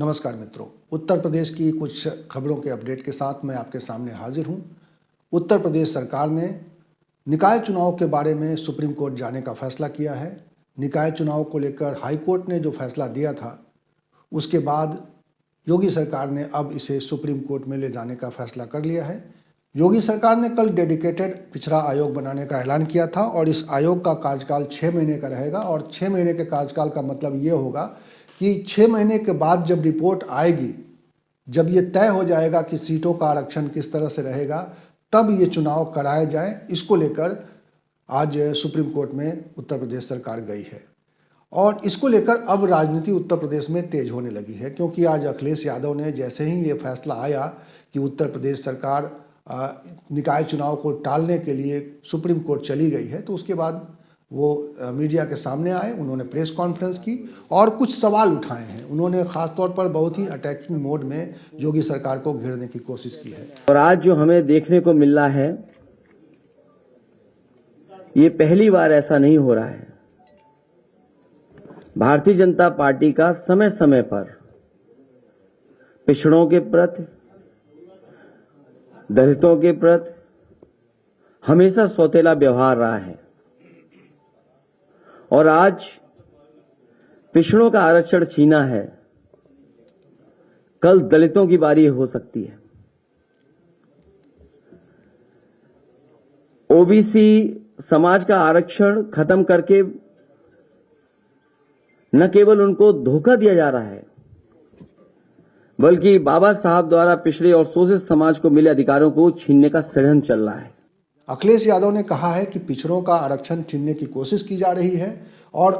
नमस्कार मित्रों, उत्तर प्रदेश की कुछ खबरों के अपडेट के साथ मैं आपके सामने हाजिर हूं। उत्तर प्रदेश सरकार ने निकाय चुनाव के बारे में सुप्रीम कोर्ट जाने का फैसला किया है। निकाय चुनाव को लेकर हाई कोर्ट ने जो फैसला दिया था, उसके बाद योगी सरकार ने अब इसे सुप्रीम कोर्ट में ले जाने का फैसला कर लिया है। योगी सरकार ने कल डेडिकेटेड पिछड़ा आयोग बनाने का ऐलान किया था और इस आयोग का कार्यकाल 6 महीने का रहेगा और 6 महीने के कार्यकाल का मतलब ये होगा कि 6 महीने के बाद जब रिपोर्ट आएगी, जब ये तय हो जाएगा कि सीटों का आरक्षण किस तरह से रहेगा, तब ये चुनाव कराए जाए। इसको लेकर आज सुप्रीम कोर्ट में उत्तर प्रदेश सरकार गई है और इसको लेकर अब राजनीति उत्तर प्रदेश में तेज होने लगी है, क्योंकि आज अखिलेश यादव ने जैसे ही ये फैसला आया कि उत्तर प्रदेश सरकार निकाय चुनाव को टालने के लिए सुप्रीम कोर्ट चली गई है, तो उसके बाद वो मीडिया के सामने आए, उन्होंने प्रेस कॉन्फ्रेंस की और कुछ सवाल उठाए हैं। उन्होंने खास तौर पर बहुत ही अटैकिंग मोड में योगी सरकार को घेरने की कोशिश की है। और आज जो हमें देखने को मिल रहा है, ये पहली बार ऐसा नहीं हो रहा है। भारतीय जनता पार्टी का समय समय पर पिछड़ों के प्रति, दलितों के प्रति हमेशा सौतेला व्यवहार रहा है और आज पिछड़ों का आरक्षण छीना है, कल दलितों की बारी हो सकती है। ओबीसी समाज का आरक्षण खत्म करके न केवल उनको धोखा दिया जा रहा है, बल्कि बाबा साहब द्वारा पिछड़े और शोषित समाज को मिले अधिकारों को छीनने का षड्यंत्र चल रहा है। अखिलेश यादव ने कहा है कि पिछड़ों का आरक्षण छीनने की कोशिश की जा रही है और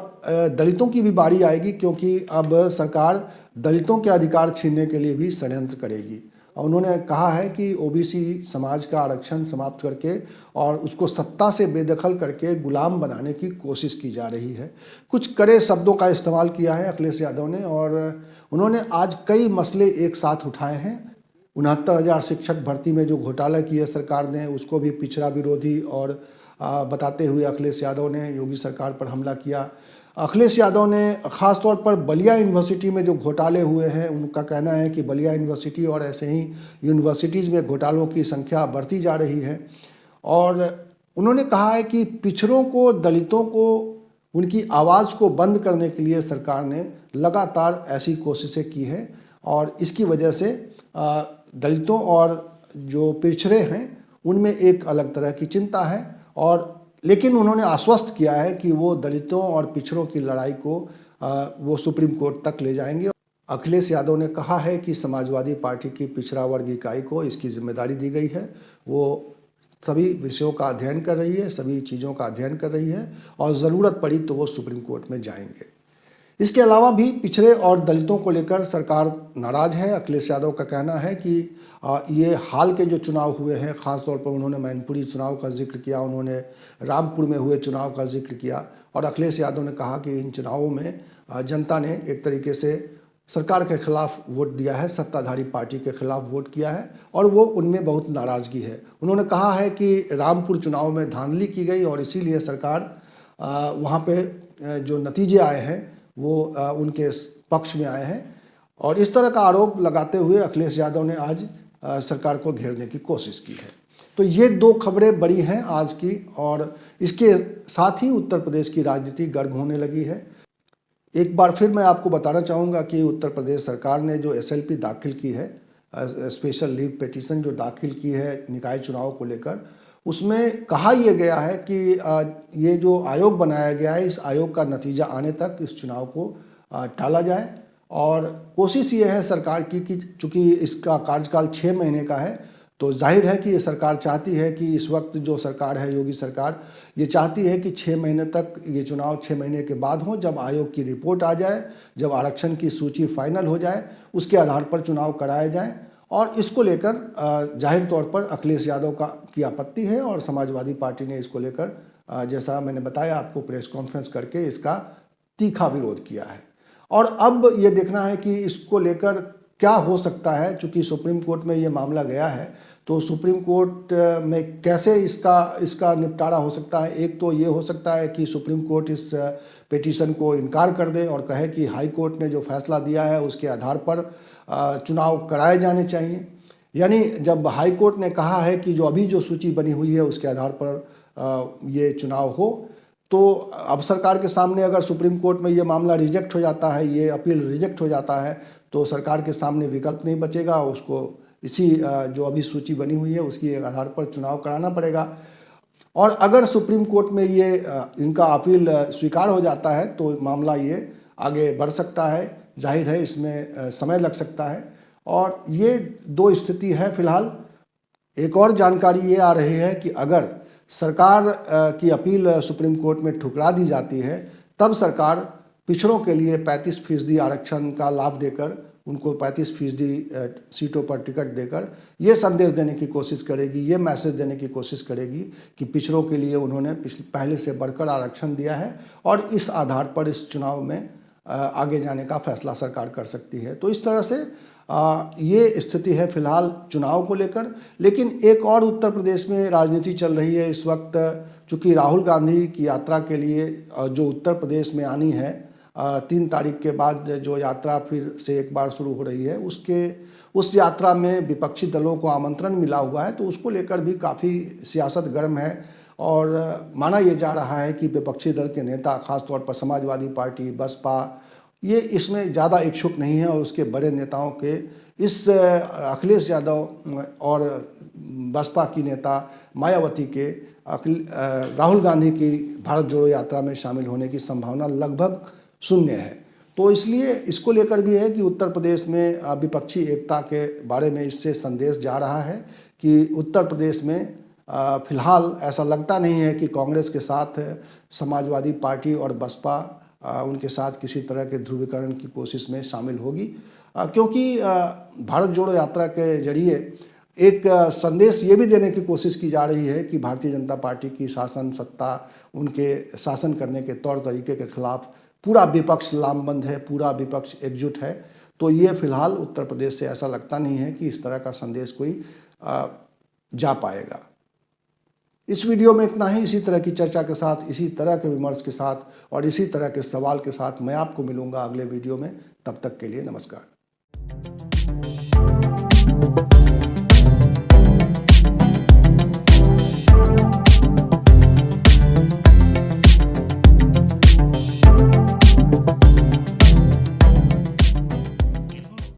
दलितों की भी बारी आएगी, क्योंकि अब सरकार दलितों के अधिकार छीनने के लिए भी षड्यंत्र करेगी। और उन्होंने कहा है कि ओबीसी समाज का आरक्षण समाप्त करके और उसको सत्ता से बेदखल करके गुलाम बनाने की कोशिश की जा रही है। कुछ कड़े शब्दों का इस्तेमाल किया है अखिलेश यादव ने और उन्होंने आज कई मसले एक साथ उठाए हैं। 69,000 शिक्षक भर्ती में जो घोटाला किया सरकार ने, उसको भी पिछड़ा विरोधी और बताते हुए अखिलेश यादव ने योगी सरकार पर हमला किया। अखिलेश यादव ने ख़ास तौर पर बलिया यूनिवर्सिटी में जो घोटाले हुए हैं, उनका कहना है कि बलिया यूनिवर्सिटी और ऐसे ही यूनिवर्सिटीज़ में घोटालों की संख्या बढ़ती जा रही है। और उन्होंने कहा है कि पिछड़ों को, दलितों को, उनकी आवाज़ को बंद करने के लिए सरकार ने लगातार ऐसी कोशिशें की हैं और इसकी वजह से दलितों और जो पिछड़े हैं उनमें एक अलग तरह की चिंता है। और लेकिन उन्होंने आश्वस्त किया है कि वो दलितों और पिछड़ों की लड़ाई को वो सुप्रीम कोर्ट तक ले जाएंगे। अखिलेश यादव ने कहा है कि समाजवादी पार्टी की पिछड़ा वर्ग इकाई को इसकी जिम्मेदारी दी गई है। वो सभी विषयों का अध्ययन कर रही है, सभी चीज़ों का अध्ययन कर रही है और ज़रूरत पड़ी तो वो सुप्रीम कोर्ट में जाएंगे। इसके अलावा भी पिछड़े और दलितों को लेकर सरकार नाराज़ है। अखिलेश यादव का कहना है कि ये हाल के जो चुनाव हुए हैं, ख़ास तौर पर उन्होंने मैनपुरी चुनाव का जिक्र किया, उन्होंने रामपुर में हुए चुनाव का जिक्र किया और अखिलेश यादव ने कहा कि इन चुनावों में जनता ने एक तरीके से सरकार के खिलाफ वोट दिया है, सत्ताधारी पार्टी के खिलाफ वोट किया है और वो उनमें बहुत नाराज़गी है। उन्होंने कहा है कि रामपुर चुनाव में धांधली की गई और इसीलिए सरकार वहाँ पे जो नतीजे आए हैं वो उनके पक्ष में आए हैं। और इस तरह का आरोप लगाते हुए अखिलेश यादव ने आज सरकार को घेरने की कोशिश की है। तो ये दो खबरें बड़ी हैं आज की और इसके साथ ही उत्तर प्रदेश की राजनीति गर्म होने लगी है। एक बार फिर मैं आपको बताना चाहूँगा कि उत्तर प्रदेश सरकार ने जो SLP दाखिल की है, स्पेशल लीव पिटीशन जो दाखिल की है निकाय चुनाव को लेकर, उसमें कहा यह गया है कि ये जो आयोग बनाया गया है, इस आयोग का नतीजा आने तक इस चुनाव को टाला जाए। और कोशिश ये है सरकार की कि चूँकि इसका कार्यकाल 6 महीने का है, तो जाहिर है कि ये सरकार चाहती है कि इस वक्त जो सरकार है, योगी सरकार, ये चाहती है कि 6 महीने तक ये चुनाव 6 महीने के बाद हो, जब आयोग की रिपोर्ट आ जाए, जब आरक्षण की सूची फाइनल हो जाए, उसके आधार पर चुनाव कराए जाएँ। और इसको लेकर जाहिर तौर पर अखिलेश यादव की आपत्ति है और समाजवादी पार्टी ने इसको लेकर जैसा मैंने बताया आपको प्रेस कॉन्फ्रेंस करके इसका तीखा विरोध किया है। और अब ये देखना है कि इसको लेकर क्या हो सकता है। चूँकि सुप्रीम कोर्ट में ये मामला गया है तो सुप्रीम कोर्ट में कैसे इसका निपटारा हो सकता है? एक तो ये हो सकता है कि सुप्रीम कोर्ट इस पिटीशन को इनकार कर दे और कहे कि हाई कोर्ट ने जो फैसला दिया है उसके आधार पर चुनाव कराए जाने चाहिए। यानी जब हाई कोर्ट ने कहा है कि जो अभी जो सूची बनी हुई है उसके आधार पर ये चुनाव हो, तो अब सरकार के सामने अगर सुप्रीम कोर्ट में ये मामला रिजेक्ट हो जाता है, ये अपील रिजेक्ट हो जाता है, तो सरकार के सामने विकल्प नहीं बचेगा, उसको इसी जो अभी सूची बनी हुई है उसकी आधार पर चुनाव कराना पड़ेगा। और अगर सुप्रीम कोर्ट में ये इनका अपील स्वीकार हो जाता है तो मामला ये आगे बढ़ सकता है। जाहिर है इसमें समय लग सकता है। और ये दो स्थिति है फिलहाल। एक और जानकारी ये आ रही है कि अगर सरकार की अपील सुप्रीम कोर्ट में ठुकरा दी जाती है, तब सरकार पिछड़ों के लिए 35% आरक्षण का लाभ देकर, उनको 35% सीटों पर टिकट देकर ये संदेश देने की कोशिश करेगी, ये मैसेज देने की कोशिश करेगी कि पिछड़ों के लिए उन्होंने पहले से बढ़कर आरक्षण दिया है और इस आधार पर इस चुनाव में आगे जाने का फैसला सरकार कर सकती है। तो इस तरह से ये स्थिति है फिलहाल चुनाव को लेकर। लेकिन एक और उत्तर प्रदेश में राजनीति चल रही है इस वक्त, चूँकि राहुल गांधी की यात्रा के लिए जो उत्तर प्रदेश में आनी है 3 तारीख के बाद जो यात्रा फिर से एक बार शुरू हो रही है, उस यात्रा में विपक्षी दलों को आमंत्रण मिला हुआ है, तो उसको लेकर भी काफ़ी सियासत गर्म है। और माना ये जा रहा है कि विपक्षी दल के नेता, खासतौर पर समाजवादी पार्टी, बसपा, ये इसमें ज़्यादा इच्छुक नहीं है और उसके बड़े नेताओं के इस अखिलेश यादव और बसपा की नेता मायावती के राहुल गांधी की भारत जोड़ो यात्रा में शामिल होने की संभावना लगभग शून्य है। तो इसलिए इसको लेकर भी है कि उत्तर प्रदेश में विपक्षी एकता के बारे में इससे संदेश जा रहा है कि उत्तर प्रदेश में फिलहाल ऐसा लगता नहीं है कि कांग्रेस के साथ समाजवादी पार्टी और बसपा उनके साथ किसी तरह के ध्रुवीकरण की कोशिश में शामिल होगी, क्योंकि भारत जोड़ो यात्रा के जरिए एक संदेश ये भी देने की कोशिश की जा रही है कि भारतीय जनता पार्टी की शासन सत्ता, उनके शासन करने के तौर तरीके के खिलाफ पूरा विपक्ष लामबंद है, पूरा विपक्ष एकजुट है। तो ये फिलहाल उत्तर प्रदेश से ऐसा लगता नहीं है कि इस तरह का संदेश कोई जा पाएगा। इस वीडियो में इतना ही। इसी तरह की चर्चा के साथ, इसी तरह के विमर्श के साथ और इसी तरह के सवाल के साथ मैं आपको मिलूंगा अगले वीडियो में। तब तक के लिए नमस्कार।